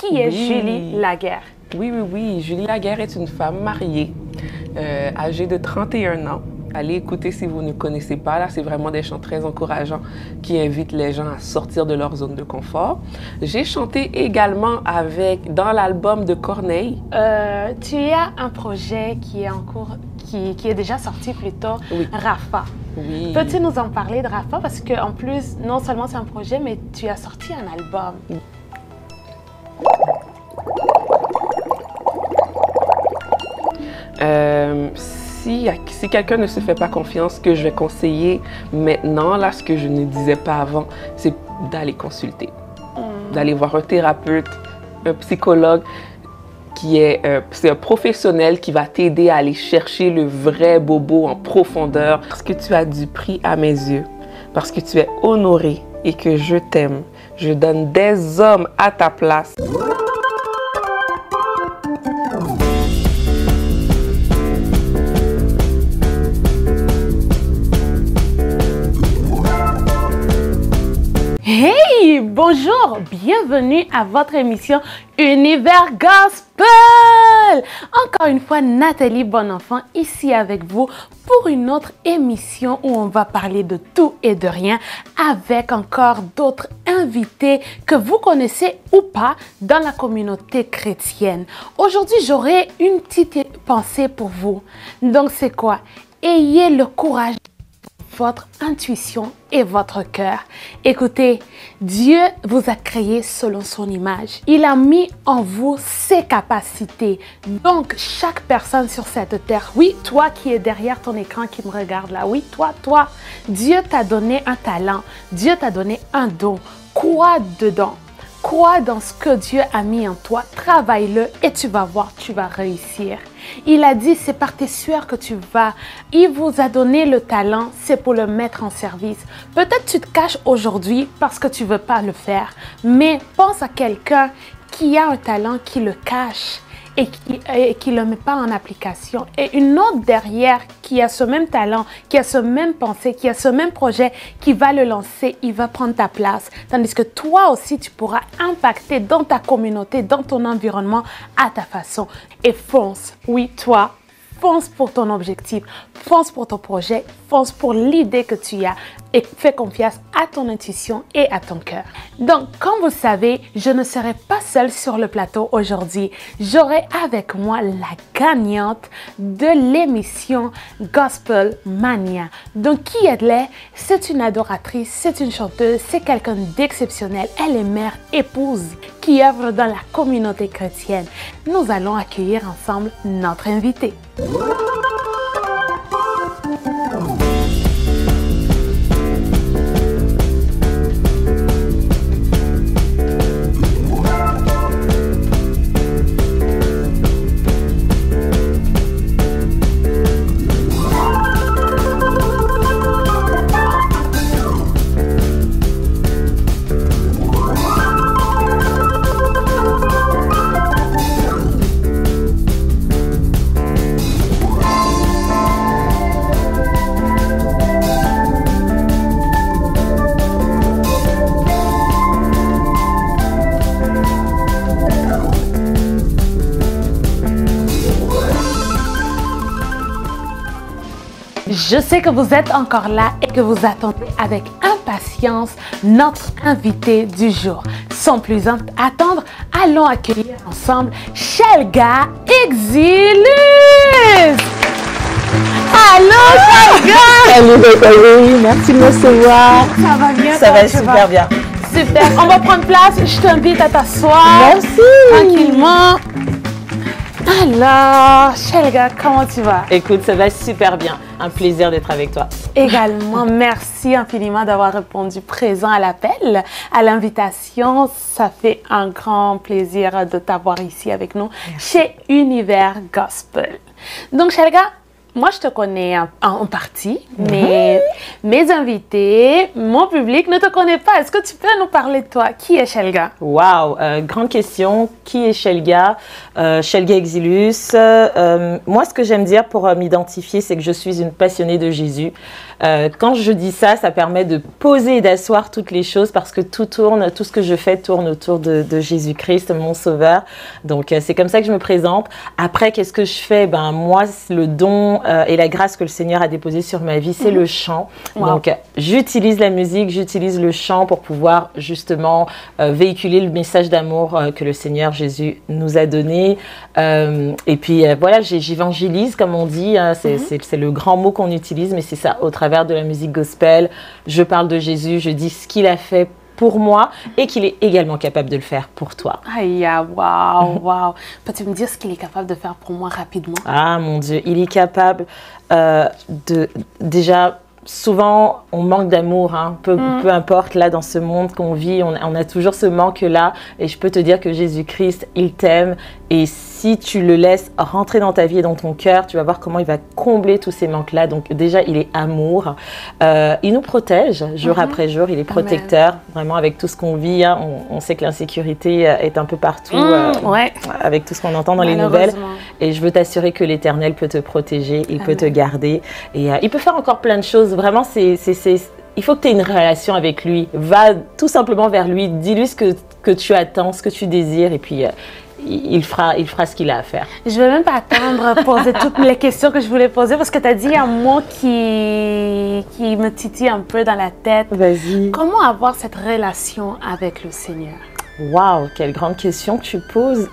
Qui est Julie Laguerre? Oui. Julie Laguerre est une femme mariée, âgée de 31 ans. Allez écouter si vous ne connaissez pas. Là, c'est vraiment des chants très encourageants qui invitent les gens à sortir de leur zone de confort. J'ai chanté également dans l'album de Corneille. Tu as un projet qui est en cours, qui est déjà sorti plutôt, Oui. Rafa. Oui. Peux-tu nous en parler de Rafa? Parce qu'en plus, non seulement c'est un projet, mais tu as sorti un album. Si quelqu'un ne se fait pas confiance, ce que je vais conseiller maintenant, là, ce que je ne disais pas avant, c'est d'aller consulter, d'aller voir un thérapeute, un psychologue, c'est un professionnel qui va t'aider à aller chercher le vrai bobo en profondeur. Parce que tu as du prix à mes yeux, parce que tu es honoré et que je t'aime, je donne des hommes à ta place. Hey, bonjour, bienvenue à votre émission Univers Gospel. Encore une fois, Nathalie Bonenfant ici avec vous pour une autre émission où on va parler de tout et de rien avec encore d'autres invités que vous connaissez ou pas dans la communauté chrétienne. Aujourd'hui, j'aurai une petite pensée pour vous. Donc, c'est quoi? Ayez le courage votre intuition et votre cœur. Écoutez, Dieu vous a créé selon son image. Il a mis en vous ses capacités. Donc, chaque personne sur cette terre, oui, toi qui es derrière ton écran qui me regarde là, oui, toi, Dieu t'a donné un talent. Dieu t'a donné un don. Crois dedans. Crois dans ce que Dieu a mis en toi, travaille-le et tu vas voir, tu vas réussir. Il a dit, c'est par tes sueurs que tu vas. Il vous a donné le talent, c'est pour le mettre en service. Peut-être tu te caches aujourd'hui parce que tu ne veux pas le faire, mais pense à quelqu'un qui a un talent, qui le cache et qui ne le met pas en application. Et une autre derrière qui a ce même talent, qui a ce même pensée, qui a ce même projet, qui va le lancer, il va prendre ta place. Tandis que toi aussi, tu pourras impacter dans ta communauté, dans ton environnement à ta façon. Et fonce, oui, toi, fonce pour ton objectif, fonce pour ton projet, fonce pour l'idée que tu as et fais confiance à ton intuition et à ton cœur. Donc, comme vous le savez, je ne serai pas seule sur le plateau aujourd'hui. J'aurai avec moi la gagnante de l'émission Gospel Mania. Donc, qui est-elle? C'est une adoratrice, c'est une chanteuse, c'est quelqu'un d'exceptionnel. Elle est mère, épouse, qui œuvre dans la communauté chrétienne. Nous allons accueillir ensemble notre invitée. Je sais que vous êtes encore là et que vous attendez avec impatience notre invité du jour. Sans plus attendre, allons accueillir ensemble Shelga Exilus. Allô Shelga! Salut Nathalie, merci de me recevoir. Ça va bien? Ça va super bien. Super, on va prendre place, je t'invite à t'asseoir. Merci. Tranquillement. Alors, Shelga, comment tu vas? Écoute, ça va super bien. Un plaisir d'être avec toi. Également, merci infiniment d'avoir répondu présent à l'appel, à l'invitation. Ça fait un grand plaisir de t'avoir ici avec nous chez Univers Gospel. Donc, Shelga, moi, je te connais en partie, mais mes invités, mon public ne te connaît pas. Est-ce que tu peux nous parler de toi? Qui est Shelga? Waouh, grande question. Qui est Shelga? Shelga Exilus. Moi, ce que j'aime dire pour m'identifier, c'est que je suis une passionnée de Jésus. Quand je dis ça, ça permet de poser et d'asseoir toutes les choses parce que tout ce que je fais tourne autour de Jésus-Christ, mon sauveur. Donc, c'est comme ça que je me présente. Après, qu'est-ce que je fais? Ben, moi, le don et la grâce que le Seigneur a déposé sur ma vie, c'est le chant. Wow. Donc, j'utilise la musique, j'utilise le chant pour pouvoir justement véhiculer le message d'amour que le Seigneur Jésus nous a donné. Et puis, voilà, j'évangélise, comme on dit. Hein, c'est le grand mot qu'on utilise, mais c'est ça, au travers de la musique gospel. Je parle de Jésus, je dis ce qu'il a fait pour moi et qu'il est également capable de le faire pour toi. Aïe, waouh. Peux-tu me dire ce qu'il est capable de faire pour moi rapidement? Ah mon Dieu, il est capable déjà. Souvent, on manque d'amour, hein. Peu importe, là, dans ce monde qu'on vit, on a toujours ce manque-là. Et je peux te dire que Jésus-Christ, il t'aime. Et si tu le laisses rentrer dans ta vie et dans ton cœur, tu vas voir comment il va combler tous ces manques-là. Donc déjà, il est amour. Il nous protège jour après jour. Il est protecteur. Amen. Vraiment, avec tout ce qu'on vit, hein, on sait que l'insécurité est un peu partout. Ouais. Avec tout ce qu'on entend dans les nouvelles. Et je veux t'assurer que l'Éternel peut te protéger. Il peut te garder. Et il peut faire encore plein de choses. Vraiment, il faut que tu aies une relation avec lui. Va tout simplement vers lui. Dis-lui ce que tu attends, ce que tu désires. Et puis, il fera ce qu'il a à faire. Je ne vais même pas attendre à poser toutes les questions que je voulais poser parce que tu as dit un mot qui me titille un peu dans la tête. Vas-y. Comment avoir cette relation avec le Seigneur? Waouh, quelle grande question que tu poses.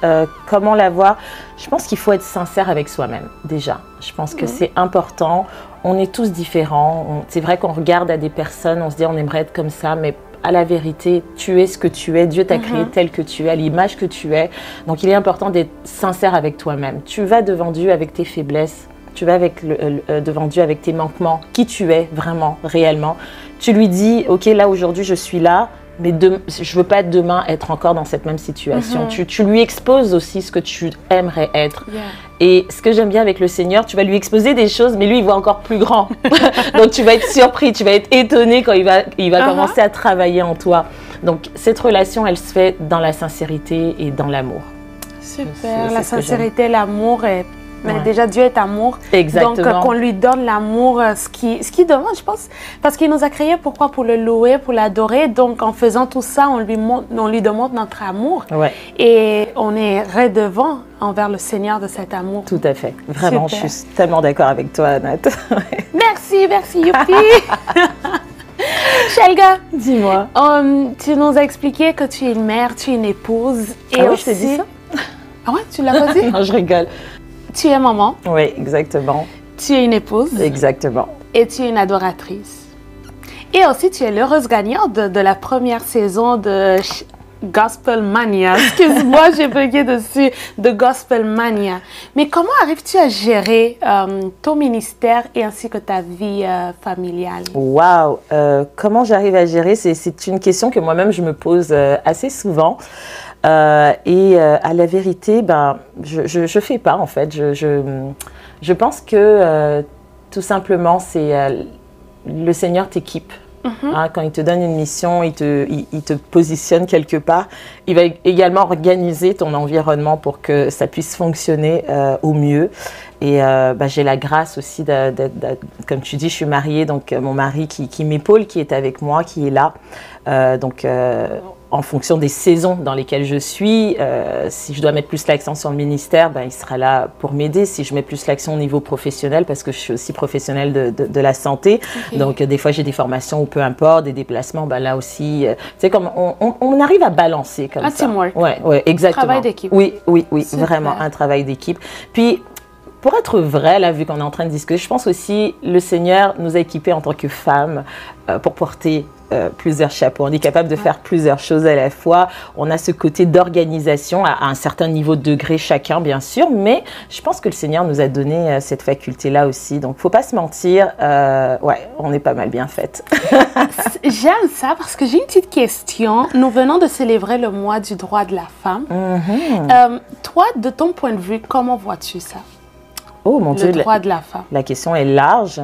Comment l'avoir? Je pense qu'il faut être sincère avec soi-même, déjà. Je pense que c'est important. On est tous différents. C'est vrai qu'on regarde à des personnes, on se dit on aimerait être comme ça, mais à la vérité, tu es ce que tu es. Dieu t'a créé tel que tu es, à l'image que tu es. Donc, il est important d'être sincère avec toi-même. Tu vas devant Dieu avec tes faiblesses. Tu vas devant Dieu avec tes manquements. Qui tu es vraiment, réellement. Tu lui dis, OK, là, aujourd'hui, je suis là. Mais je ne veux pas demain être encore dans cette même situation. Tu lui exposes aussi ce que tu aimerais être. Yeah. Et ce que j'aime bien avec le Seigneur, tu vas lui exposer des choses, mais lui, il voit encore plus grand. Donc, tu vas être surpris, tu vas être étonné quand il va commencer à travailler en toi. Donc, cette relation, elle se fait dans la sincérité et dans l'amour. Super, la sincérité, l'amour est... Mais déjà, Dieu est amour. Exactement. Donc, qu'on lui donne l'amour, ce qui demande, je pense. Parce qu'il nous a créés, pourquoi? Pour le louer, pour l'adorer. Donc, en faisant tout ça, on lui demande notre amour. Ouais. Et on est redevant envers le Seigneur de cet amour. Tout à fait. Vraiment, super. Je suis tellement d'accord avec toi, Anat. Merci, youpi. Shelga, dis-moi. Tu nous as expliqué que tu es une mère, tu es une épouse. Et oui, aussi... je t'ai dit ça? Ah ouais, tu l'as pas dit? Non, je rigole. Tu es maman. Oui, exactement. Tu es une épouse. Exactement. Et tu es une adoratrice. Et aussi, tu es l'heureuse gagnante de la première saison de Gospel Mania. Excuse-moi, j'ai bugué dessus, de Gospel Mania. Mais comment arrives-tu à gérer ton ministère et ainsi que ta vie familiale? Waouh! Comment j'arrive à gérer? C'est une question que moi-même, je me pose assez souvent. Et à la vérité, je fais pas en fait. Je pense que tout simplement, c'est le Seigneur t'équipe. Hein, quand il te donne une mission, il te positionne quelque part. Il va également organiser ton environnement pour que ça puisse fonctionner au mieux. Et j'ai la grâce aussi, comme tu dis, je suis mariée, donc mon mari qui m'épaule, qui est avec moi, qui est là. En fonction des saisons dans lesquelles je suis, si je dois mettre plus l'accent sur le ministère, il sera là pour m'aider. Si je mets plus l'accent au niveau professionnel, parce que je suis aussi professionnelle de la santé, donc des fois j'ai des formations ou peu importe, des déplacements, là aussi, c'est comme on arrive à balancer comme ça. Teamwork. Ouais, exactement. Travail d'équipe. Oui, super. Vraiment un travail d'équipe. Puis, pour être vrai, là, vu qu'on est en train de discuter, je pense aussi le Seigneur nous a équipés en tant que femmes pour porter plusieurs chapeaux. On est capable de faire plusieurs choses à la fois. On a ce côté d'organisation à un certain niveau de degré chacun, bien sûr, mais je pense que le Seigneur nous a donné cette faculté-là aussi. Donc, faut pas se mentir, on est pas mal bien faites. J'aime ça parce que j'ai une petite question. Nous venons de célébrer le mois du droit de la femme. Toi, de ton point de vue, comment vois-tu ça? Oh mon Dieu, le droit de la femme? La question est large,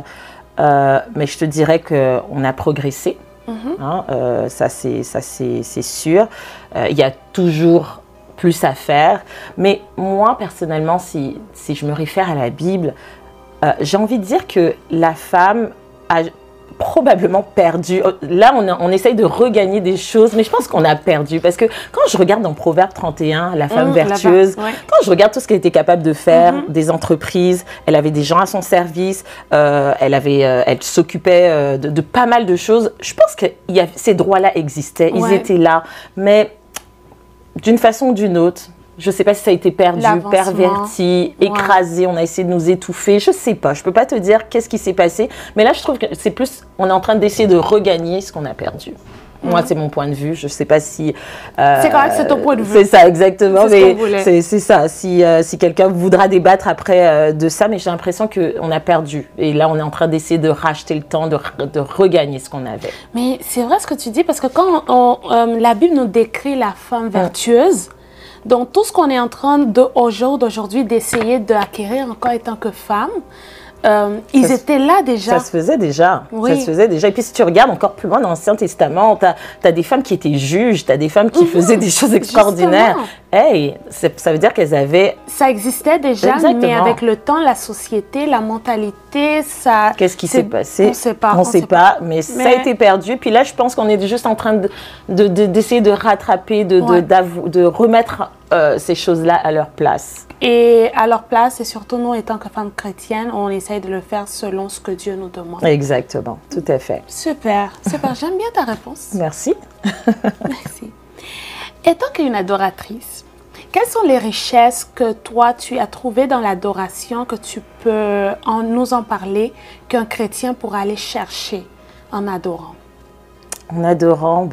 mais je te dirais qu'on a progressé. Hein, ça c'est sûr. Il y a toujours plus à faire. Mais moi, personnellement, si je me réfère à la Bible, j'ai envie de dire que la femme a probablement perdu. Là, on essaye de regagner des choses, mais je pense qu'on a perdu. Parce que quand je regarde dans Proverbe 31, la femme vertueuse, quand je regarde tout ce qu'elle était capable de faire, des entreprises, elle avait des gens à son service, elle s'occupait de pas mal de choses. Je pense que ces droits-là existaient, ils étaient là. Mais d'une façon ou d'une autre, je ne sais pas si ça a été perdu, perverti, écrasé, on a essayé de nous étouffer, je ne sais pas. Je ne peux pas te dire qu'est-ce qui s'est passé. Mais là, je trouve que c'est plus, on est en train d'essayer de regagner ce qu'on a perdu. Moi, c'est mon point de vue. Je ne sais pas si... c'est correct, c'est ton point de vue. C'est ça, exactement. C'est ça. Si quelqu'un voudra débattre après de ça, mais j'ai l'impression qu'on a perdu. Et là, on est en train d'essayer de racheter le temps, de regagner ce qu'on avait. Mais c'est vrai ce que tu dis, parce que quand la Bible nous décrit la femme vertueuse, donc tout ce qu'on est en train d'aujourd'hui d'essayer d'acquérir encore étant que femme, ils étaient là déjà. Ça se faisait déjà. Ça se faisait déjà. Et puis si tu regardes encore plus loin dans l'Ancien Testament, tu as des femmes qui étaient juges, tu as des femmes qui faisaient des choses extraordinaires. Hey, ça veut dire qu'elles avaient... Ça existait déjà, mais avec le temps, la société, la mentalité, ça... Qu'est-ce qui s'est passé? On ne sait pas. On ne sait pas, mais ça a été perdu. Puis là, je pense qu'on est juste en train d'essayer de rattraper, de remettre ces choses-là à leur place. Et à leur place, et surtout nous, étant que femmes chrétiennes, on essaye de le faire selon ce que Dieu nous demande. Exactement, tout à fait. Super, super. J'aime bien ta réponse. Merci. Merci. Étant qu'une adoratrice, quelles sont les richesses que toi, tu as trouvées dans l'adoration que tu peux nous en parler, qu'un chrétien pourra aller chercher en adorant? En adorant,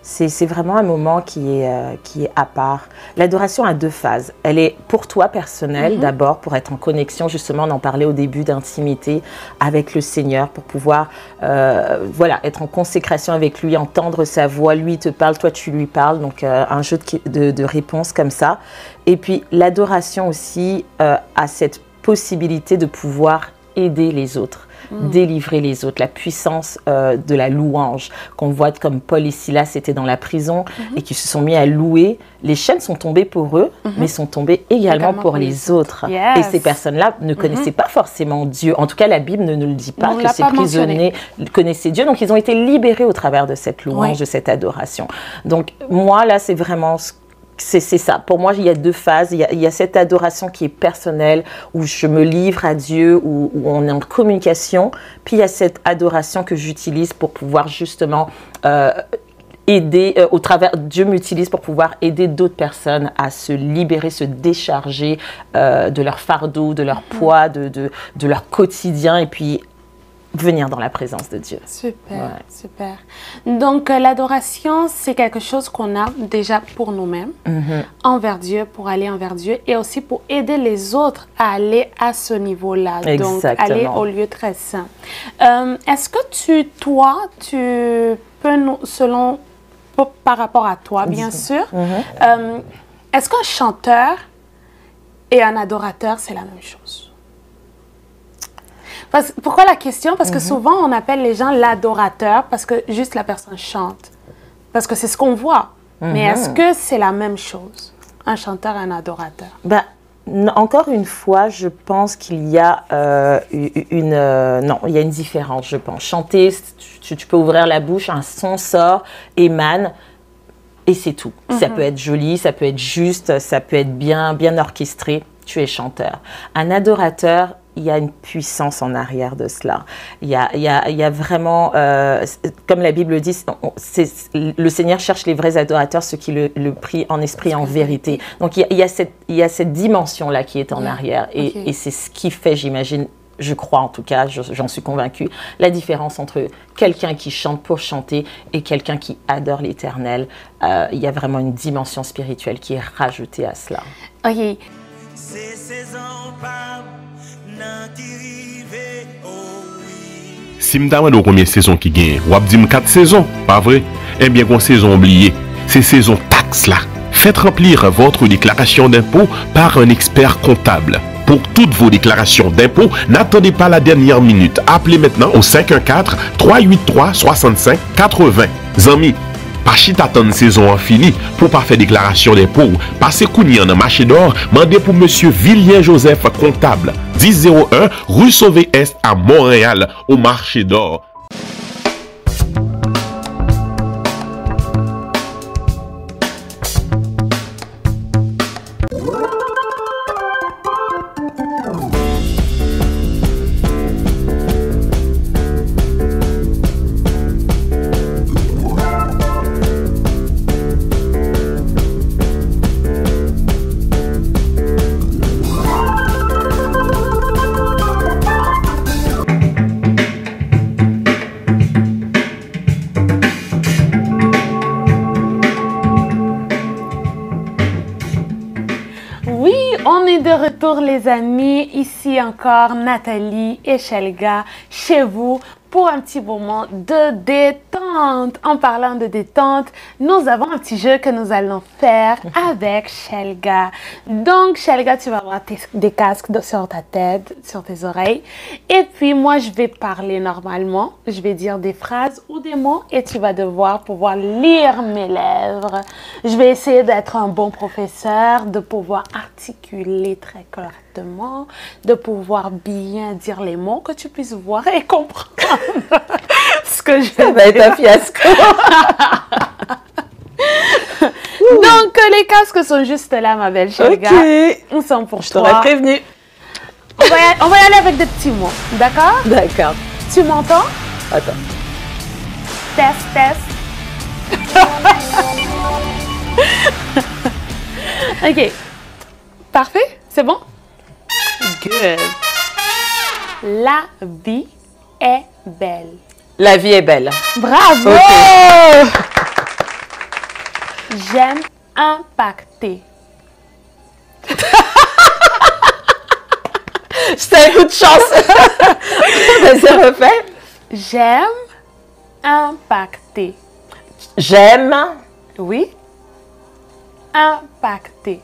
c'est vraiment un moment qui est à part. L'adoration a deux phases. Elle est pour toi personnelle, d'abord, pour être en connexion, justement, on en parlait au début, d'intimité avec le Seigneur, pour pouvoir être en consécration avec lui, entendre sa voix, lui te parle, toi tu lui parles, donc un jeu de réponses comme ça. Et puis l'adoration aussi a cette possibilité de pouvoir aider les autres. Délivrer les autres, la puissance de la louange qu'on voit comme Paul et Silas étaient dans la prison et qui se sont mis à louer. Les chaînes sont tombées pour eux, mais sont tombées également pour les autres. Et ces personnes-là ne connaissaient pas forcément Dieu. En tout cas, la Bible ne nous le dit pas, que ces prisonniers connaissaient Dieu. Donc, ils ont été libérés au travers de cette louange, de cette adoration. Donc, moi, là, c'est vraiment c'est ça. Pour moi, il y a deux phases. Il y a cette adoration qui est personnelle, où je me livre à Dieu, où on est en communication. Puis, il y a cette adoration que j'utilise pour pouvoir justement aider, Dieu m'utilise pour pouvoir aider d'autres personnes à se libérer, se décharger de leur fardeau, de leur poids, de leur quotidien. Et puis, venir dans la présence de Dieu. Super, super. Donc, l'adoration, c'est quelque chose qu'on a déjà pour nous-mêmes, envers Dieu, pour aller envers Dieu, et aussi pour aider les autres à aller à ce niveau-là. Donc, aller au lieu très saint. Est-ce que toi, tu peux, par rapport à toi, bien sûr, est-ce qu'un chanteur et un adorateur, c'est la même chose? Pourquoi la question? Parce que souvent, on appelle les gens l'adorateur parce que juste la personne chante. Parce que c'est ce qu'on voit. Mais est-ce que c'est la même chose, un chanteur et un adorateur? Encore une fois, je pense qu'il y a il y a une différence, je pense. Chanter, tu peux ouvrir la bouche, un son sort, émane, et c'est tout. Ça peut être joli, ça peut être juste, ça peut être bien orchestré. Tu es chanteur. Un adorateur, il y a une puissance en arrière de cela. Il y a vraiment, comme la Bible dit, le Seigneur cherche les vrais adorateurs, ceux qui le prient en esprit et en vérité. Donc, il y a cette dimension-là qui est en arrière. Et c'est ce qui fait, j'imagine, je crois en tout cas, j'en suis convaincue, la différence entre quelqu'un qui chante pour chanter et quelqu'un qui adore l'Éternel. Il y a vraiment une dimension spirituelle qui est rajoutée à cela. OK. Si je suis la première saison qui gagne, ou dis 4 saisons, pas vrai? Eh bien, une saison oubliée, c'est saison taxe là. faites remplir votre déclaration d'impôt par un expert comptable. Pour toutes vos déclarations d'impôt, n'attendez pas la dernière minute. Appelez maintenant au 514-383-6580. Zami, pas chita attendre saison en fini pour pas faire déclaration d'impôt. Passez Kouni en marché d'or, mandez pour monsieur Vilien Joseph comptable. 1001 rue Sauvé-Est à Montréal, au marché d'or. De retour les amis, ici encore Nathalie et Shelga chez vous pour un petit moment de détente. En parlant de détente, nous avons un petit jeu que nous allons faire avec Shelga. Donc Shelga, tu vas avoir des casques sur ta tête, sur tes oreilles. Et puis moi, je vais parler normalement. Je vais dire des phrases ou des mots et tu vas devoir pouvoir lire mes lèvres. Je vais essayer d'être un bon professeur, de pouvoir articuler très correctement, de pouvoir bien dire les mots, que tu puisses voir et comprendre ce que je vais être un fiasco. Donc, les casques sont juste là, ma belle Shelga. Ok. Ils sont pour je toi. Je t'aurais prévenu. On va y aller avec des petits mots, d'accord? D'accord. Tu m'entends? Attends. Test. Ok. Parfait? C'est bon? Good. La vie est belle. La vie est belle. Bravo! Okay. J'aime impacter. C'était un coup de chance. Vas-y, refais. J'aime impacter. J'aime. Oui. Impacter.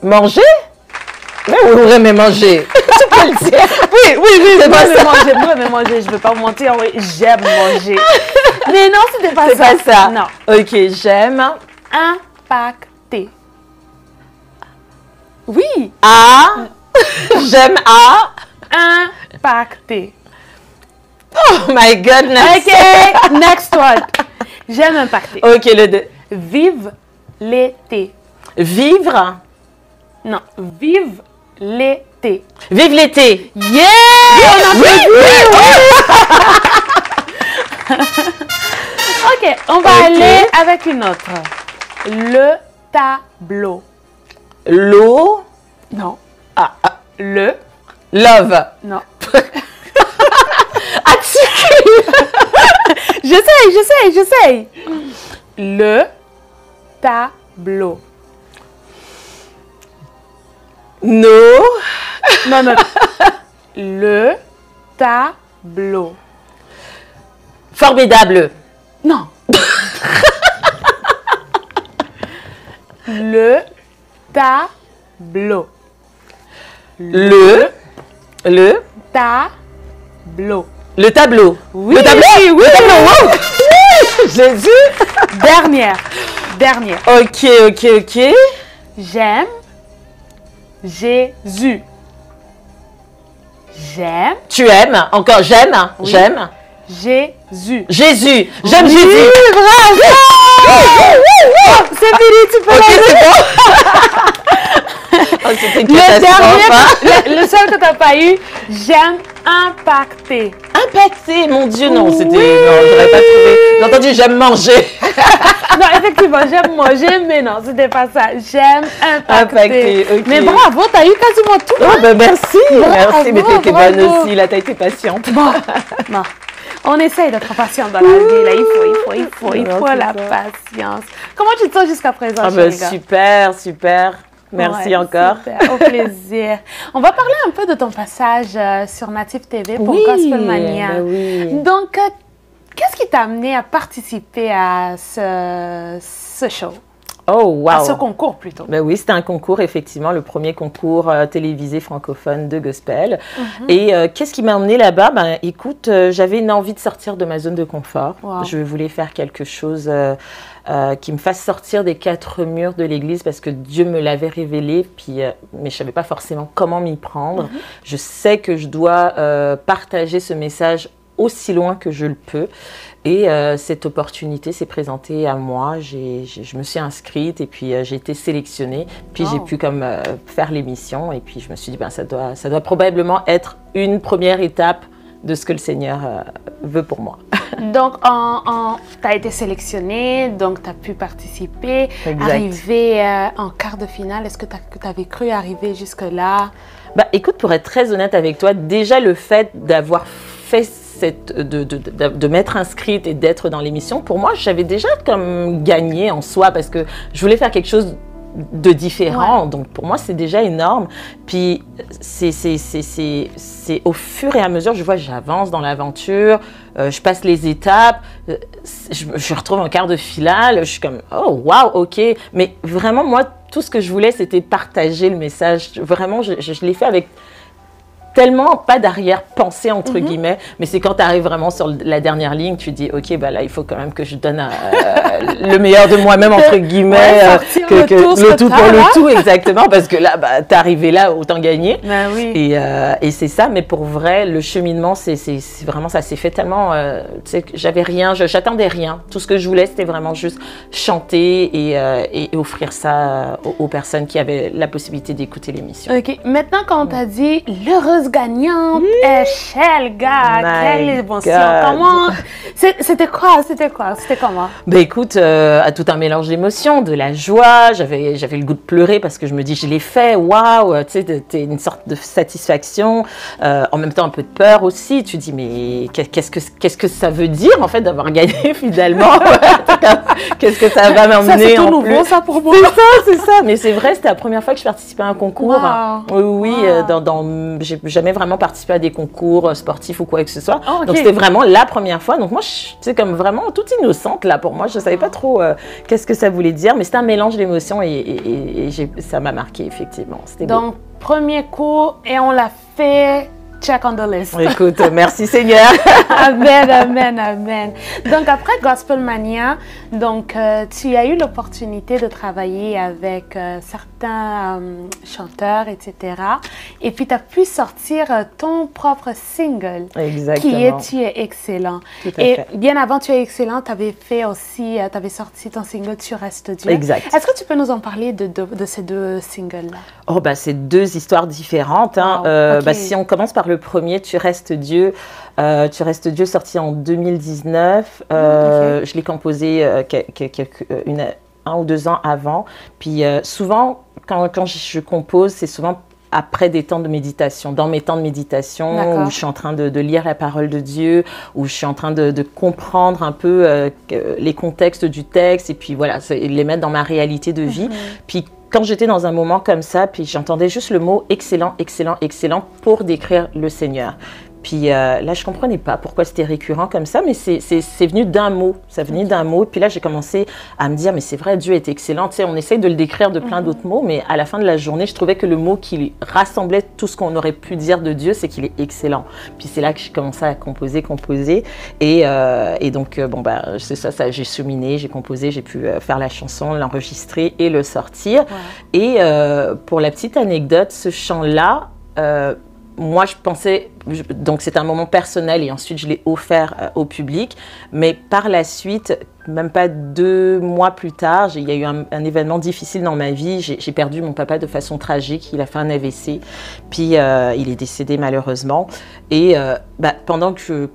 Manger? Mais oui, mais manger. Tu peux le dire. Oui, c'est pas ça. manger, je ne veux pas vous mentir, oui, j'aime manger. Mais non, c'était pas ça. C'est pas ça. Non. Ok, j'aime. Impacter. Oui. J'aime impacter. Oh my goodness. Ok, next one. J'aime impacter. Ok, le 2. Vive l'été. Vivre. Non, vive l'été. Vive l'été. Yeah! Ok, on va aller avec une autre. Le tableau. L'eau. Non. Le. Love. Non. J'essaye. Le tableau. No. Non. Le tableau. Formidable. Non. Le tableau. Le tableau. Le tableau. Oui, le tableau. Oui. Le tableau. Wow. Jésus. Dernière. Ok. J'aime Jésus. J'aime. Tu aimes. Encore j'aime. Oui. J'aime. Jésus. Jésus. J'aime Oui, Jésus. Bravo. C'est fini, tu peux c'est bon. Oh, c'était une le seul que tu n'as pas eu, j'aime impacter. Impacter, mon Dieu, non, c'était... Non, j'aurais pas trouvé. J'ai entendu j'aime manger. Non, effectivement, j'aime manger, mais non, c'était pas ça. J'aime impacter. Okay. Mais bravo, tu as eu quasiment tout. Oh, ben merci. Merci, mais t'étais bonne aussi, là, t'as été patiente. Bon, on essaye d'être patient dans la vie, là. Il faut la patience. Comment tu te sens jusqu'à présent, super. Merci encore. Super, au plaisir. On va parler un peu de ton passage sur Native TV pour Gospel Mania. Oui. Donc, Qu'est-ce qui t'a amené à participer à ce show? Oh, wow! À ce concours, plutôt. Ben oui, c'était un concours, effectivement, le premier concours télévisé francophone de gospel. Et qu'est-ce qui m'a emmenée là-bas? Ben, écoute, j'avais une envie de sortir de ma zone de confort. Wow. Je voulais faire quelque chose qui me fasse sortir des quatre murs de l'église parce que Dieu me l'avait révélé, puis, mais je ne savais pas forcément comment m'y prendre. Je sais que je dois partager ce message aussi loin que je le peux. Et cette opportunité s'est présentée à moi. Je me suis inscrite et puis j'ai été sélectionnée. Puis j'ai pu faire l'émission. Et puis je me suis dit, ben, ça doit probablement être une première étape de ce que le Seigneur veut pour moi. Donc, tu as été sélectionnée, donc tu as pu participer, Exact. arriver en quart de finale. Est-ce que tu avais cru arriver jusque-là? Bah, écoute, pour être très honnête avec toi, déjà le fait d'avoir fait de m'être inscrite et d'être dans l'émission, pour moi, j'avais déjà comme gagné en soi parce que je voulais faire quelque chose de différent. Ouais. Donc, pour moi, c'est déjà énorme. Puis, c'est au fur et à mesure, je vois, j'avance dans l'aventure, je passe les étapes, je retrouve un quart de finale, je suis comme, oh, wow, ok. Mais vraiment, moi, tout ce que je voulais, c'était partager le message. Vraiment, je l'ai fait avec tellement pas d'arrière-pensée, entre guillemets, mais c'est quand tu arrives vraiment sur la dernière ligne, tu dis, OK, bah là, il faut quand même que je donne le meilleur de moi-même, entre guillemets, le tout pour le tout, exactement, parce que là, bah, t'es arrivé là, autant gagner. Ben oui. Et c'est ça, mais pour vrai, le cheminement, c'est vraiment, ça s'est fait tellement, tu sais, j'avais rien, j'attendais rien. Tout ce que je voulais, c'était vraiment juste chanter et offrir ça aux personnes qui avaient la possibilité d'écouter l'émission. OK. Maintenant, quand on t'a dit l'heureuse gagnante est Shelga, quelle émotion! Comment? C'était quoi? C'était comment? Ben écoute, à tout un mélange d'émotions, de la joie, j'avais le goût de pleurer parce que je me dis je l'ai fait, waouh, tu sais, t'es une sorte de satisfaction, en même temps un peu de peur aussi. Tu dis mais qu'est-ce que ça veut dire en fait d'avoir gagné finalement? Qu'est-ce que ça va m'emmener? C'est tout nouveau ça pour moi. C'est ça. Mais c'est vrai, c'était la première fois que je participais à un concours. Wow. Oui, Wow. J'ai jamais vraiment participé à des concours sportifs ou quoi que ce soit. Oh, okay. Donc c'était vraiment la première fois. Donc moi, c'est comme vraiment toute innocente là pour moi. Je savais pas trop qu'est-ce que ça voulait dire, mais c'était un mélange d'émotions et ça m'a marqué effectivement. Donc beau. Premier coup et on l'a fait. Check on the list. Écoute, merci Seigneur. Amen, amen, amen. Donc après Gospel Mania, donc tu as eu l'opportunité de travailler avec certains chanteurs, etc. Et puis tu as pu sortir ton propre single. Exactement. Qui est Tu es excellent. Tout à fait. Bien avant Tu es excellent, tu avais fait aussi, tu avais sorti ton single Tu restes Dieu. Exact. Est-ce que tu peux nous en parler de ces deux singles-là? Oh bah c'est deux histoires différentes. Hein. Wow. Okay. Bah, si on commence par le premier, Tu restes Dieu. Tu restes Dieu, sorti en 2019. Okay. Je l'ai composé 1 ou 2 ans avant. Puis souvent, quand je compose, c'est souvent après des temps de méditation, dans mes temps de méditation, où je suis en train de lire la parole de Dieu, où je suis en train de comprendre un peu les contextes du texte, et puis voilà, les mettre dans ma réalité de vie. Puis quand j'étais dans un moment comme ça, puis j'entendais juste le mot « excellent, excellent, excellent » pour décrire le Seigneur. Puis là, je ne comprenais pas pourquoi c'était récurrent comme ça, mais c'est venu d'un mot. Ça venait d'un mot. Puis là, j'ai commencé à me dire, mais c'est vrai, Dieu est excellent. Tu sais, on essaye de le décrire de plein d'autres mots, mais à la fin de la journée, je trouvais que le mot qui rassemblait tout ce qu'on aurait pu dire de Dieu, c'est qu'il est excellent. Puis c'est là que j'ai commencé à composer. Et donc, bon, bah, c'est ça j'ai cheminé, j'ai composé, j'ai pu faire la chanson, l'enregistrer et le sortir. Ouais. Et pour la petite anecdote, ce chant-là, moi, je pensais, donc c'est un moment personnel et ensuite je l'ai offert au public, mais par la suite, même pas 2 mois plus tard, il y a eu un événement difficile dans ma vie. J'ai perdu mon papa de façon tragique. Il a fait un AVC, puis il est décédé malheureusement. Et pendant que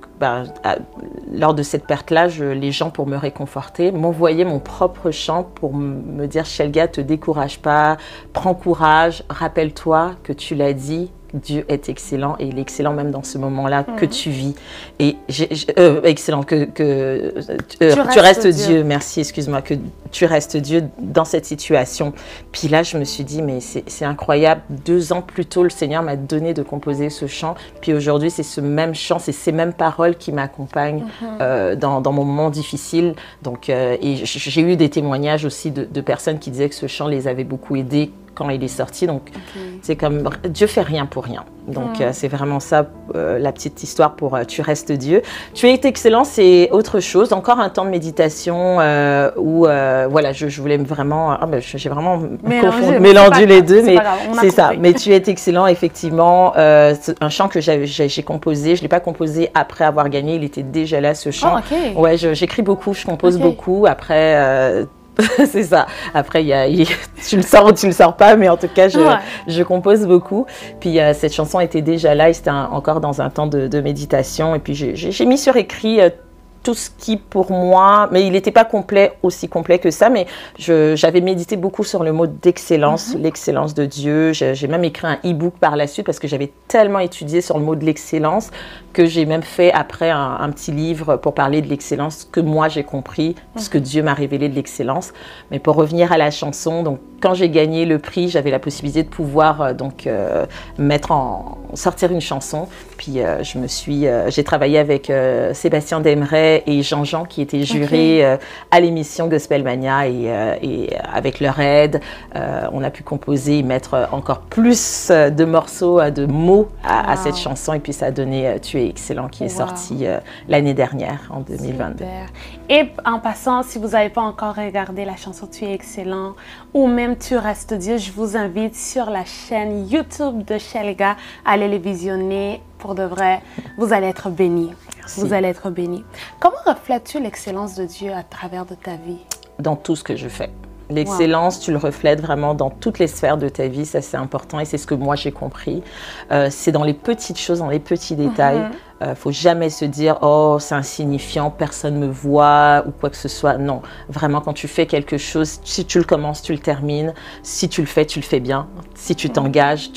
lors de cette perte-là, les gens, pour me réconforter, m'envoyaient mon propre chant pour me dire « Shelga, te décourage pas, prends courage, rappelle-toi que tu l'as dit, Dieu est excellent et il est excellent même dans ce moment-là que tu vis. Et excellent, tu restes Dieu. Merci, excuse-moi, que tu restes Dieu dans cette situation. Puis là, je me suis dit, mais c'est incroyable. 2 ans plus tôt, le Seigneur m'a donné de composer ce chant. Puis aujourd'hui, c'est ce même chant, c'est ces mêmes paroles qui m'accompagnent dans mon moment difficile. Donc, et j'ai eu des témoignages aussi de personnes qui disaient que ce chant les avait beaucoup aidés quand il est sorti. Donc, c'est comme Dieu fait rien pour rien. Donc, c'est vraiment ça, la petite histoire pour Tu restes Dieu. Tu es excellent, c'est autre chose. Encore un temps de méditation où, voilà, je voulais vraiment... j'ai vraiment mélangé les deux, mais c'est ça. Mais Tu es excellent, effectivement. C'est un chant que j'ai composé. Je ne l'ai pas composé après avoir gagné. Il était déjà là, ce chant. Ouais, j'écris beaucoup, je compose beaucoup. Après... c'est ça. Après, tu le sors ou tu le sors pas, mais en tout cas, je compose beaucoup. Puis cette chanson était déjà là et c'était encore dans un temps de méditation. Et puis j'ai mis sur écrit tout ce qui pour moi, mais il n'était pas aussi complet que ça, mais j'avais médité beaucoup sur le mot d'excellence, l'excellence de Dieu. J'ai même écrit un e-book par la suite parce que j'avais tellement étudié sur le mot de l'excellence que j'ai même fait après un petit livre pour parler de l'excellence, que moi j'ai compris, ce que Dieu m'a révélé de l'excellence. Mais pour revenir à la chanson, donc quand j'ai gagné le prix, j'avais la possibilité de pouvoir sortir une chanson. Puis j'ai travaillé avec Sébastien Demeret et Jean-Jean qui étaient jurés à l'émission Gospelmania et avec leur aide, on a pu composer et mettre encore plus de morceaux, de mots à cette chanson. Et puis ça a donné Tu es excellent qui est sorti l'année dernière, en 2022. Super. Et en passant, si vous n'avez pas encore regardé la chanson Tu es excellent ou même Tu restes Dieu, je vous invite sur la chaîne YouTube de Shelga à aller les visionner. Pour de vrai, vous allez être bénis. Merci. Vous allez être bénis. Comment reflètes-tu l'excellence de Dieu à travers de ta vie? Dans tout ce que je fais. L'excellence, tu le reflètes vraiment dans toutes les sphères de ta vie, ça c'est important et c'est ce que moi j'ai compris. C'est dans les petites choses, dans les petits détails. Faut jamais se dire « Oh, c'est insignifiant, personne me voit » ou quoi que ce soit. Non, vraiment quand tu fais quelque chose, si tu le commences, tu le termines. Si tu le fais bien. Si tu t'engages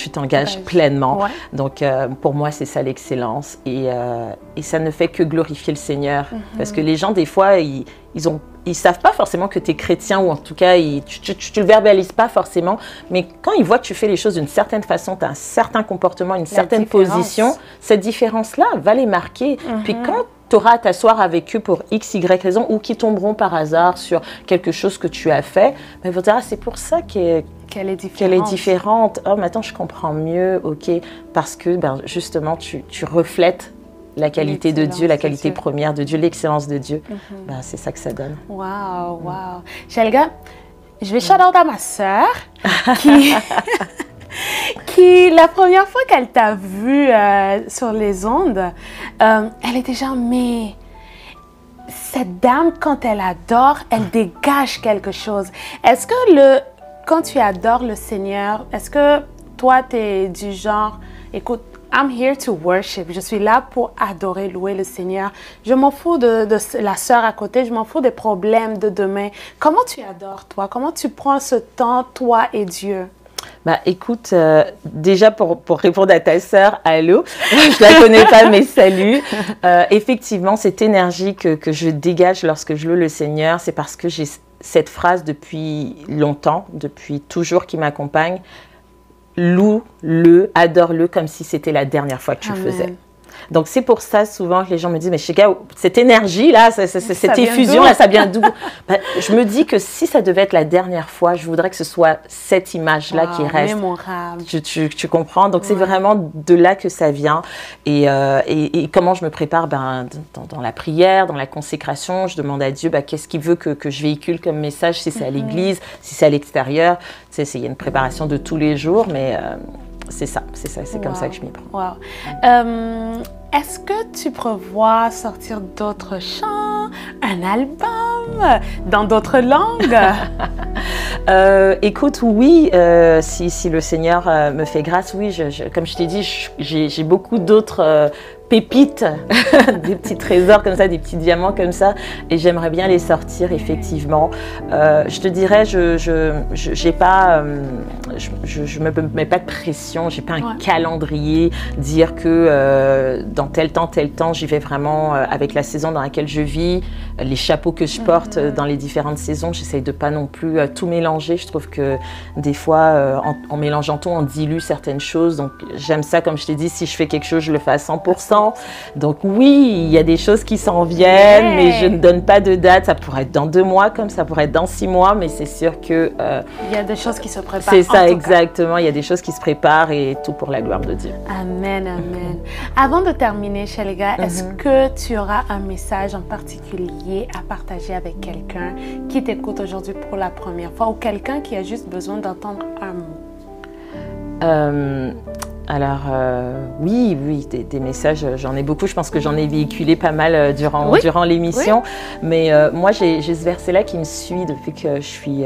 pleinement. Ouais. Donc pour moi, c'est ça l'excellence. Et ça ne fait que glorifier le Seigneur. Parce que les gens, des fois, ils savent pas forcément que tu es chrétien ou en tout cas, tu le verbalises pas forcément. Mais quand ils voient que tu fais les choses d'une certaine façon, tu as un certain comportement, une certaine position, cette différence-là va les marquer. Puis quand tu auras à t'asseoir avec eux pour X, Y raison ou qui tomberont par hasard sur quelque chose que tu as fait, ils vont dire « Ah, c'est pour ça qu'elle est différente. Oh, maintenant, je comprends mieux. OK. » Parce que justement, tu reflètes la qualité de Dieu, la qualité première de Dieu, l'excellence de Dieu. C'est ça que ça donne. Wow, wow. Shelga, je vais shout-out à ma sœur qui, la première fois qu'elle t'a vue sur les ondes, elle était genre, mais cette dame, quand elle adore, elle dégage quelque chose. Est-ce que quand tu adores le Seigneur, est-ce que toi, tu es du genre, écoute, I'm here to worship. Je suis là pour adorer, louer le Seigneur. Je m'en fous de la sœur à côté. Je m'en fous des problèmes de demain. Comment tu adores, toi? Comment tu prends ce temps, toi et Dieu? Écoute, déjà pour répondre à ta sœur, allô, je la connais pas, mais salut. Effectivement, cette énergie que je dégage lorsque je loue le Seigneur, c'est parce que j'ai cette phrase depuis longtemps, depuis toujours qui m'accompagne. Loue-le, adore-le comme si c'était la dernière fois que tu le faisais. Donc, c'est pour ça, souvent, que les gens me disent, mais Shelga, cette énergie-là, cette effusion-là, ça vient d'où? Je me dis que si ça devait être la dernière fois, je voudrais que ce soit cette image-là qui reste. Mémorable. Tu comprends? Donc, c'est vraiment de là que ça vient. Et comment je me prépare? Dans la prière, dans la consécration, je demande à Dieu qu'est-ce qu'il veut que je véhicule comme message, si c'est à l'église, si c'est à l'extérieur. Tu sais, il y a une préparation de tous les jours, mais... c'est comme ça que je m'y prends. Wow. Est-ce que tu prévois sortir d'autres chants, un album, dans d'autres langues? Écoute, oui, si le Seigneur me fait grâce, oui, comme je t'ai dit, j'ai beaucoup d'autres pépites, des petits trésors comme ça, des petits diamants comme ça, et j'aimerais bien les sortir effectivement. Je te dirais, j'ai pas, je me mets pas de pression, j'ai pas un calendrier, dire que dans tel temps, j'y vais vraiment avec la saison dans laquelle je vis, les chapeaux que je porte dans les différentes saisons, j'essaye de pas non plus tout mélanger. Je trouve que des fois, en mélangeant tout, on dilue certaines choses. Donc j'aime ça, comme je t'ai dit, si je fais quelque chose, je le fais à 100%. Donc oui, il y a des choses qui s'en viennent, mais je ne donne pas de date. Ça pourrait être dans 2 mois, comme ça pourrait être dans 6 mois, mais c'est sûr que... il y a des choses qui se préparent. C'est ça, exactement. Il y a des choses qui se préparent et tout pour la gloire de Dieu. Amen, amen. Avant de terminer, Shelga, est-ce que tu auras un message en particulier à partager avec quelqu'un qui t'écoute aujourd'hui pour la première fois ou quelqu'un qui a juste besoin d'entendre un mot? Oui, des messages, j'en ai beaucoup. Je pense que j'en ai véhiculé pas mal durant l'émission. Oui. Mais moi, j'ai ce verset-là qui me suit depuis que je suis,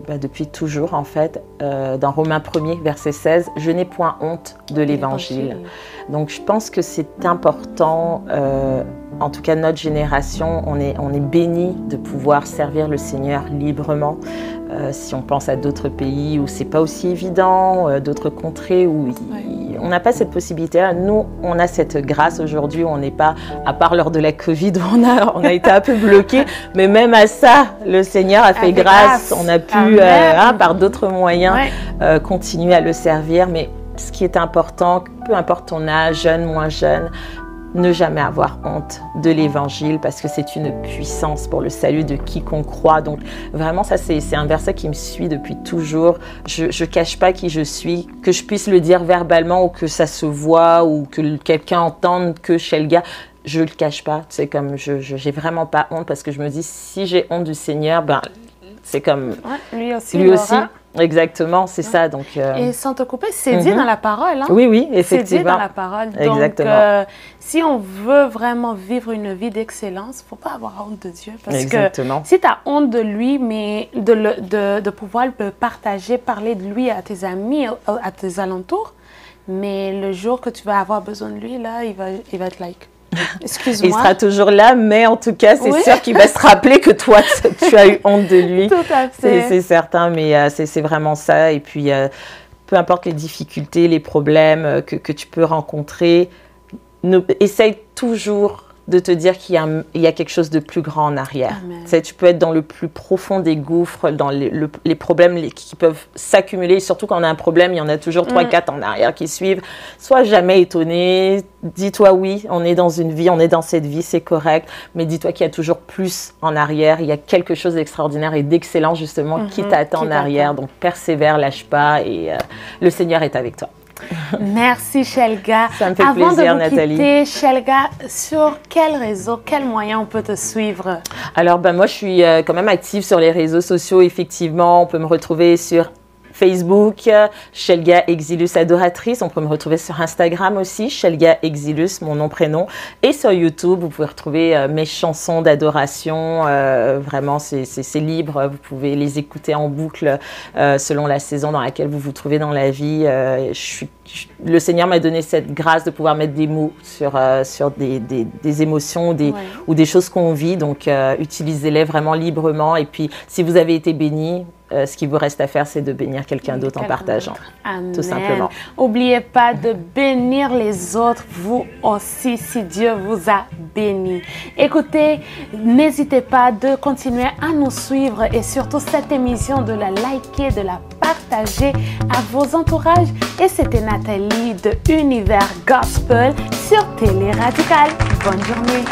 depuis toujours en fait, dans Romains 1er, verset 16, « Je n'ai point honte de l'Évangile ». Donc, je pense que c'est important, en tout cas notre génération, on est béni de pouvoir servir le Seigneur librement. Si on pense à d'autres pays où c'est pas aussi évident, d'autres contrées où on n'a pas cette possibilité-là. Nous, on a cette grâce aujourd'hui où on n'est pas, à part lors de la Covid, où on a été un peu bloqués, mais même à ça, le Seigneur a fait grâce. On a pu, par d'autres moyens, continuer à le servir. Mais ce qui est important, peu importe ton âge, jeune, moins jeune, ne jamais avoir honte de l'Évangile parce que c'est une puissance pour le salut de quiconque croit. Donc vraiment, ça c'est un verset qui me suit depuis toujours. Je ne cache pas qui je suis, que je puisse le dire verbalement ou que ça se voit ou que quelqu'un entende que Shelga, je ne le cache pas. C'est comme, j'ai vraiment pas honte parce que je me dis, si j'ai honte du Seigneur, ben c'est comme... lui aussi. Exactement, c'est ça. Donc, Et sans te couper, c'est dit dans la parole. Hein? Oui, effectivement. C'est dit dans la parole. Exactement. Donc, si on veut vraiment vivre une vie d'excellence, il ne faut pas avoir honte de Dieu. Parce Exactement. que si tu as honte de lui, mais de pouvoir le partager, parler de lui à tes amis, à tes alentours, mais le jour que tu vas avoir besoin de lui, là, il va être like... Excuse-moi. Il sera toujours là, mais en tout cas, c'est sûr qu'il va se rappeler que toi, tu as eu honte de lui. Tout à fait. C'est certain, mais c'est vraiment ça. Et puis, peu importe les difficultés, les problèmes que tu peux rencontrer, essaye toujours de te dire qu'il y a quelque chose de plus grand en arrière. Tu peux être dans le plus profond des gouffres, dans les problèmes qui peuvent s'accumuler. Surtout quand on a un problème, il y en a toujours 3-4 en arrière qui suivent. Sois jamais étonné. Dis-toi oui, on est dans une vie, on est dans cette vie, c'est correct. Mais dis-toi qu'il y a toujours plus en arrière. Il y a quelque chose d'extraordinaire et d'excellent justement qui t'attend en arrière. Donc persévère, lâche pas et le Seigneur est avec toi. Merci Shelga. Ça me fait plaisir, Nathalie. Quitter, Shelga, sur quel réseau, quel moyen on peut te suivre? Alors, moi, je suis quand même active sur les réseaux sociaux, effectivement. On peut me retrouver sur Facebook, Shelga Exilus Adoratrice. On peut me retrouver sur Instagram aussi, Shelga Exilus, mon nom, prénom. Et sur YouTube, vous pouvez retrouver mes chansons d'adoration. Vraiment, c'est libre. Vous pouvez les écouter en boucle selon la saison dans laquelle vous vous trouvez dans la vie. Le Seigneur m'a donné cette grâce de pouvoir mettre des mots sur des émotions ou des choses qu'on vit. Donc, utilisez-les vraiment librement. Et puis, si vous avez été bénis, ce qui vous reste à faire, c'est de bénir quelqu'un d'autre en partageant. Amen. Tout simplement. N'oubliez pas de bénir les autres, vous aussi, si Dieu vous a béni. Écoutez, n'hésitez pas de continuer à nous suivre et surtout cette émission, de la liker, de la partager à vos entourages. Et c'était Nathalie de Univers Gospel sur Télé Radical. Bonne journée.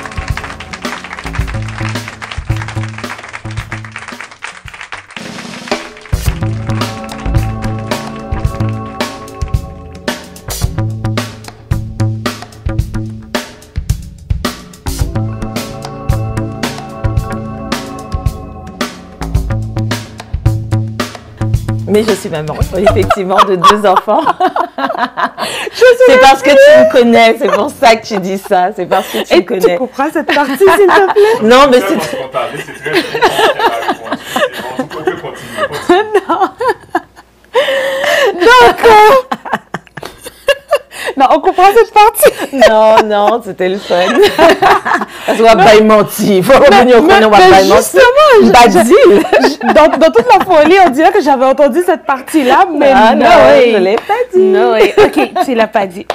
Mais je suis maman, effectivement, de 2 enfants. C'est parce que tu me connais, c'est pour ça que tu dis ça. C'est parce que tu me connais. Tu couperas cette partie, s'il te plaît? Non, mais c'est très Non. Donc, non, on coupera cette partie. Non, c'était le fun. Parce qu'on va pas y mentir. Il faut revenir au chrono, on va pas y mentir. Justement, dans toute la folie, on dirait que j'avais entendu cette partie-là, mais non, je l'ai pas dit. Non, ok, tu l'as pas dit.